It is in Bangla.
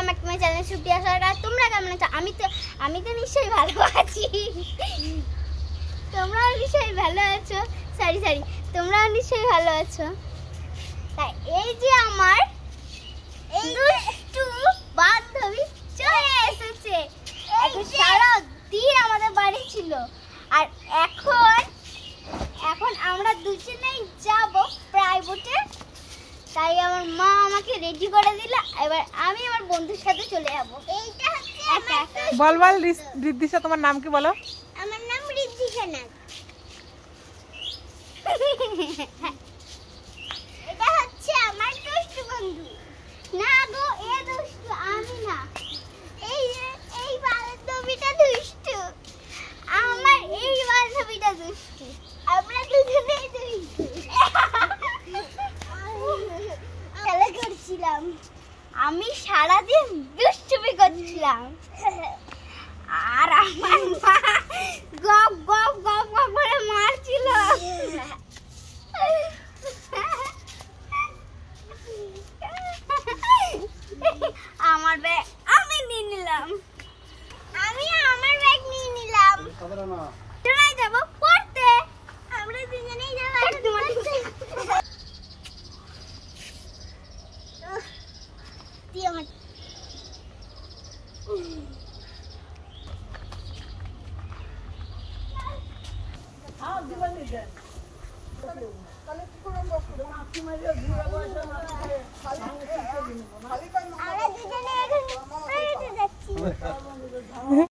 Welcome back to my channel Supriya Sarkar. তোমরা কেমন আছো? আমি তো নিশ্চয়ই ভালো আছি। তোমরাও নিশ্চয়ই ভালো আছো। সরি তোমরাও নিশ্চয়ই ভালো আছো। তাই এই যে আমার এই দুষ্টু বান্ধবী চলে এসেছে। এখন সারা দিন আমাদের বাড়ি ছিল, আর এখন আমরা দুজনেই যাব প্রাইভেটে। তাই আমার মা আমাকে রেডি করে দিল, এবার আমি আমার বন্ধুর সাথে চলে যাব। এইটা হচ্ছে বল রিদ্দিশা, তোমার নাম কি বলো? আমার নাম রিদ্দিশা নাগ। এটা হচ্ছে আমার দুষ্টু বন্ধু। না গো, এ দুষ্টু, আমি না। এই বান্ধবীটা দুষ্টু, আমার এই বান্ধবীটা দুষ্টু, আমরা দুজনেই দুষ্টু। খেলা করছিলাম, আমি সারাদিন দুষ্টুমি করছিলাম, আর আমার মা গপ গপ গপ গপ করে মারছিল। আমার ব্যাগ আমি নিয়ে নিলাম, আমার ব্যাগ নিয়ে নিলাম। চলে যাব পড়তে, আমরা দুজনেই যাব। তুই আমার আমরা দুজনে এখন যাচ্ছি।